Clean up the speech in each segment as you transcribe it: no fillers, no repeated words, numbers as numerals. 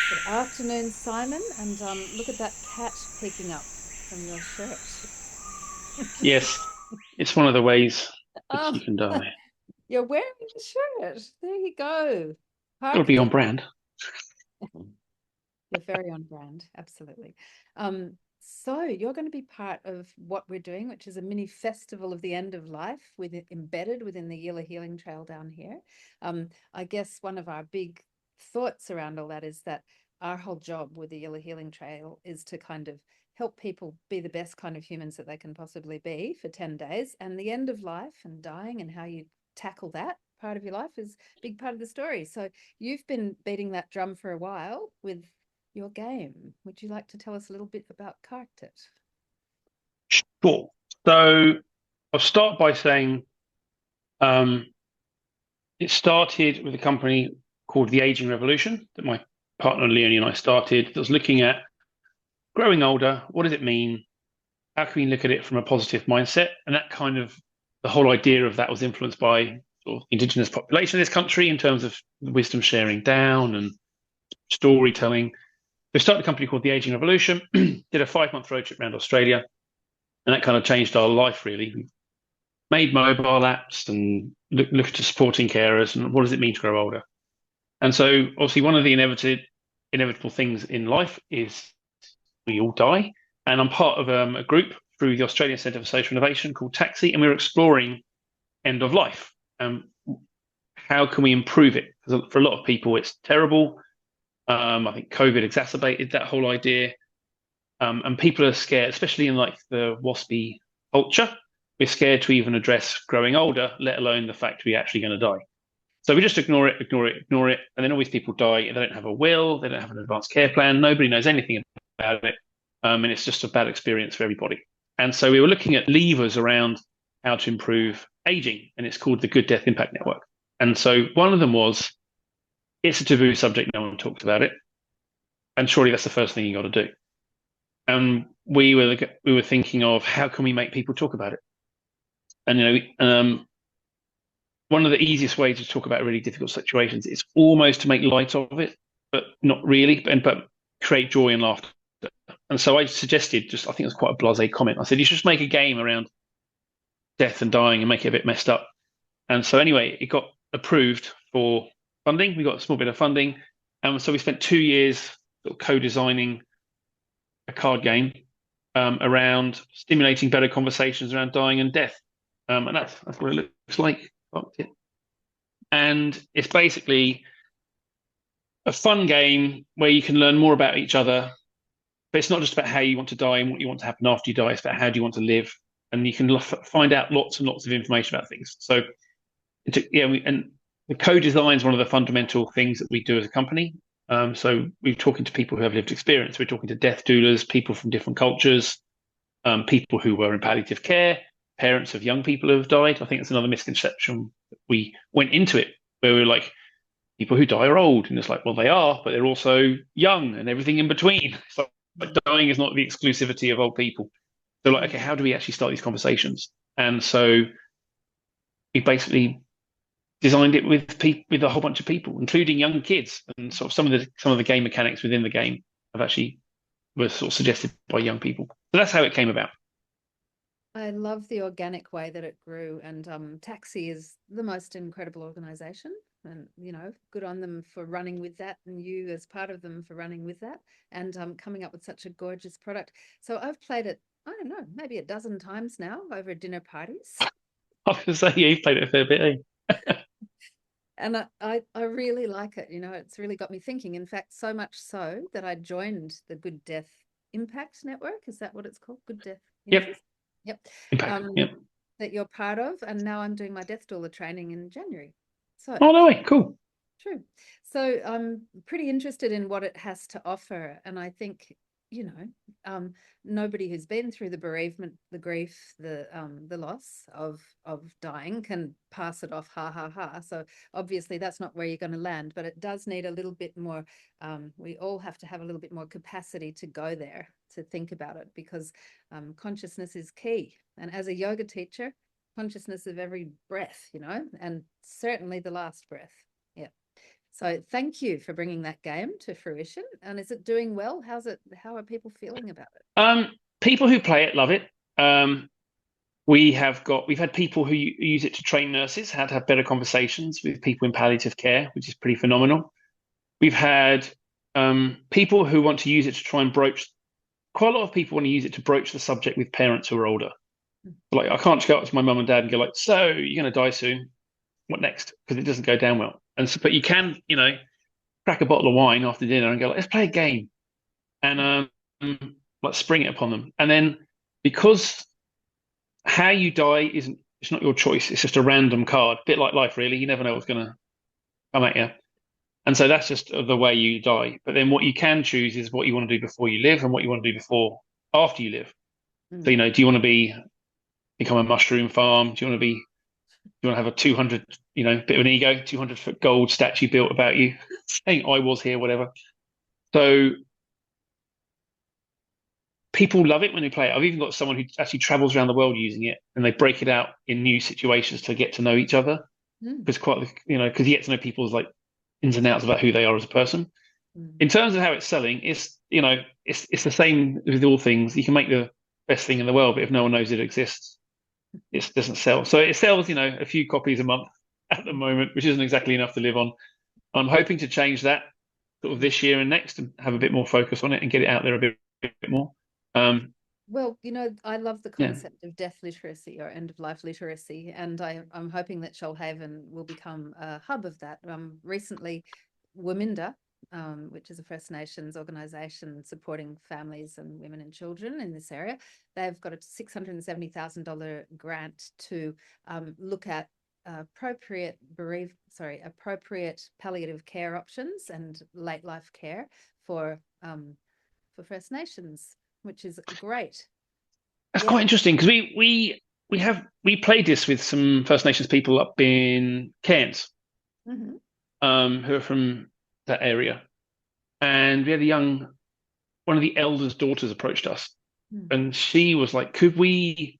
Good afternoon, Simon. And look at that cat peeking up from your shirt. Yes, it's one of the ways that Oh, you can die. you're wearing the shirt. There you go. Got to be Carked on It. brand. You're very on brand. Absolutely. So you're going to be part of what we're doing, which is a mini festival of the end of life with it embedded within the Yellow Healing Trail down here. I guess one of our big thoughts around all that is that our whole job with the Yellow Healing Trail is to kind of help people be the best kind of humans that they can possibly be for 10 days. And the end of life and dying and how you tackle that part of your life is a big part of the story. So you've been beating that drum for a while with your game. Would you like to tell us a little bit about Carked It? Sure. So I'll start by saying um, it started with a company called the Aging Revolution that my partner Leonie and I started. That was looking at growing older. What does it mean? How can we look at it from a positive mindset? And that kind of the whole idea of that was influenced by sort of indigenous population of this country in terms of wisdom sharing down and storytelling. We started a company called the Aging Revolution, did a 5 month road trip around Australia, and that kind of changed our life really. We made mobile apps and looked to supporting carers and what does it mean to grow older. And so, obviously, one of the inevitable things in life is we all die. And I'm part of a group through the Australian Centre for Social Innovation called Taxi, and we're exploring end of life. How can we improve it? Because for a lot of people, it's terrible. I think COVID exacerbated that whole idea. And people are scared, especially in like the waspy culture. We're scared to even address growing older, let alone the fact we're actually going to die. So we just ignore it, ignore it, ignore it. And then always people die and they don't have a will, they don't have an advanced care plan, nobody knows anything about it. And it's just a bad experience for everybody. And so we were looking at levers around how to improve aging, and it's called the Good Death Impact Network. And so one of them was it's a taboo subject, no one talks about it. And surely that's the first thing you got to do. And we were thinking of how can we make people talk about it. And one of the easiest ways to talk about really difficult situations is almost to make light of it, but not really, but create joy and laughter. And so I suggested, just I think it was quite a blasé comment. I said you should just make a game around death and dying and make it a bit messed up. And so anyway, it got approved for funding. We got a small bit of funding, and so we spent 2 years sort of co-designing a card game around stimulating better conversations around dying and death. And that's what it looks like. And it's basically a fun game where you can learn more about each other. But it's not just about how you want to die and what you want to happen after you die. It's about how do you want to live, and you can find out lots and lots of information about things. So, and the co-design is one of the fundamental things that we do as a company. So we're talking to people who have lived experience. We're talking to death doulas, people from different cultures, people who were in palliative care, parents of young people who have died. I think that's another misconception. We went into it where we were like, people who die are old. And it's like, well, they are, but they're also young and everything in between. So like, dying is not the exclusivity of old people. So like, okay, how do we actually start these conversations? And so we basically designed it with a whole bunch of people, including young kids. And sort of some of the game mechanics within the game have actually were sort of suggested by young people. So that's how it came about. I love the organic way that it grew, and Taxi is the most incredible organization. And good on them for running with that, and you as part of them for running with that, and coming up with such a gorgeous product. So I've played it, I don't know, maybe a dozen times now over dinner parties. I was going to say, yeah, you've played it a fair bit, eh? And I really like it. It's really got me thinking. In fact, so much so that I joined the Good Death Impact Network. Is that what it's called? Good Death Yep. Interest? Yep. Impact. Um, Yep. that you're part of. And now I'm doing my death doula training in January. So Oh, no way. Cool. true. So I'm pretty interested in what it has to offer. And I think, you know, nobody who's been through the bereavement, the grief, the loss of dying can pass it off ha ha ha. So obviously that's not where you're going to land, but it does need a little bit more. We all have to have a little bit more capacity to go there, to think about it, because consciousness is key. And as a yoga teacher, consciousness of every breath, and certainly the last breath. Yeah. So thank you for bringing that game to fruition. And is it doing well? How are people feeling about it? People who play it love it. Um, we've had people who use it to train nurses how to have better conversations with people in palliative care, which is pretty phenomenal. We've had people who want to use it to try and broach. Quite a lot of people want to use it to broach the subject with parents who are older. Like, I can't just go up to my mum and dad and go like, "So you're going to die soon? What next?" Because it doesn't go down well. And so, but you can, crack a bottle of wine after dinner and go like, "Let's play a game," and like spring it upon them. And then because how you die isn't it's not your choice. It's just a random card, a bit like life, really. You never know what's going to come at you. And so that's just the way you die. But then what you can choose is what you want to do before you live and what you want to do after you live. So, Mm. do you want to become a mushroom farm? Do you want to have a 200, bit of an ego, 200-foot gold statue built about you saying I was here, whatever. So people love it when they play it. I've even got someone who actually travels around the world using it, and they break it out in new situations to get to know each other. Mm. Because because you get to know people's like ins and outs about who they are as a person. Mm. In terms of how it's selling, it's the same with all things. You can make the best thing in the world, but if no one knows it exists, it doesn't sell. So it sells, a few copies a month at the moment, which isn't exactly enough to live on. I'm hoping to change that sort of this year and next and have a bit more focus on it and get it out there a bit more. Well, I love the Yeah. concept of death literacy or end of life literacy, and I'm hoping that Shoalhaven will become a hub of that. Recently, Wominda, which is a First Nations organisation supporting families and women and children in this area, they've got a $670,000 grant to look at appropriate palliative care options and late life care for First Nations, which is great. That's Yeah. quite interesting because we played this with some First Nations people up in Cairns, Mm-hmm. who are from that area, and we had one of the elders' daughters approached us, Mm. and she was like, "Could we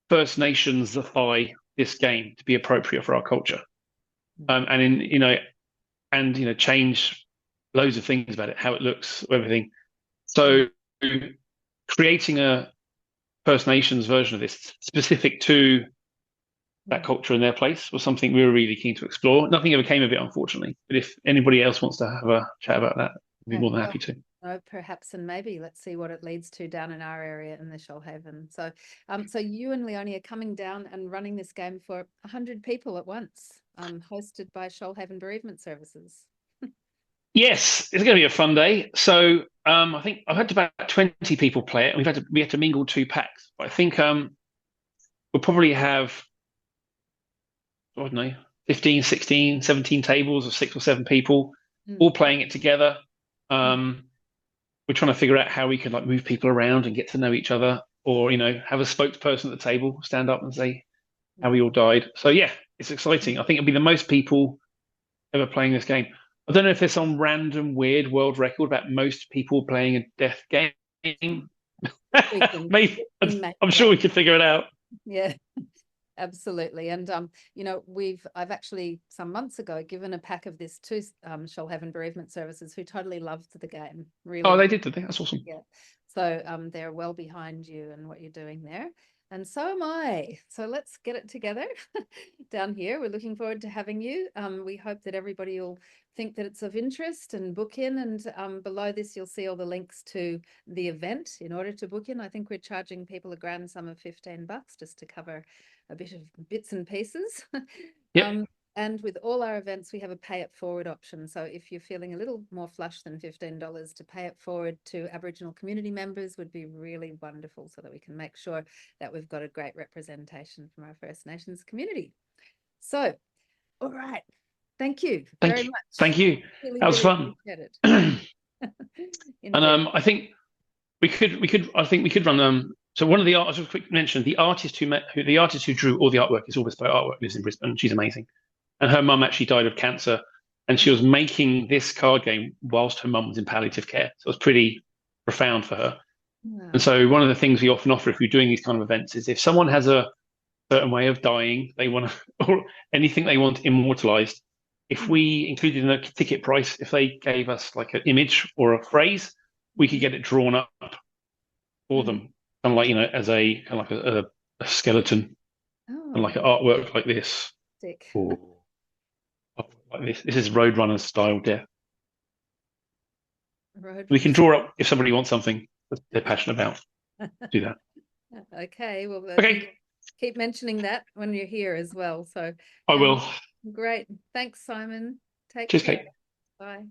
First Nationsify this game to be appropriate for our culture?" And change loads of things about it, how it looks, everything. So creating a First Nations version of this specific to that culture in their place was something we were really keen to explore. Nothing ever came of it, unfortunately. But if anybody else wants to have a chat about that, I'd be more than happy to. Perhaps and maybe let's see what it leads to down in our area in the Shoalhaven. So, so you and Leone are coming down and running this game for 100 people at once, hosted by Shoalhaven Bereavement Services. Yes, it's going to be a fun day. So I think I've had about 20 people play it, and we had to mingle 2 packs. But I think we'll probably have, I don't know, 15, 16, 17 tables of 6 or 7 people all playing it together. We're trying to figure out how we can like move people around and get to know each other, or have a spokesperson at the table stand up and say how we all died. So yeah, it's exciting. I think it'll be the most people ever playing this game. I don't know if there's some random weird world record about most people playing a death game. Maybe I'm sure we could figure it out. Yeah. Absolutely. And I've actually some months ago given a pack of this to Shoalhaven Bereavement Services, who totally loved the game. Really. Oh, they did, did they? That's awesome. Yeah. So they're well behind you and what you're doing there. And so am I. So let's get it together down here. We're looking forward to having you. We hope that everybody will think that it's of interest and book in. And below this, you'll see all the links to the event in order to book in. I think we're charging people a grand sum of $15 just to cover a bit of bits and pieces. Yep. And with all our events, we have a pay it forward option. So if you're feeling a little more flush than $15, to pay it forward to Aboriginal community members would be really wonderful, so that we can make sure that we've got a great representation from our First Nations community. So, all right. Thank you very much. Thank you. Really, that was really fun. And I think we could run so one of the artists, just a quick mention, the artist who drew all the artwork is all bespoke artwork, lives in Brisbane. She's amazing. And her mum actually died of cancer, and she was making this card game whilst her mum was in palliative care. So it was pretty profound for her. Wow. And so one of the things we often offer if we're doing these kind of events is if someone has a certain way of dying, they want to, or anything they want immortalized, If we included in the ticket price, if they gave us like an image or a phrase, we could get it drawn up for them, kind of like as a kind of like a skeleton, and like Oh, an artwork like this, sick. or like this. This is Roadrunner style death. Road We can draw up if somebody wants something that they're passionate about. Do that. Okay, well, Okay, keep mentioning that when you're here as well. So, I will. great. Thanks, Simon. Take Cheers, care. Kate. Bye.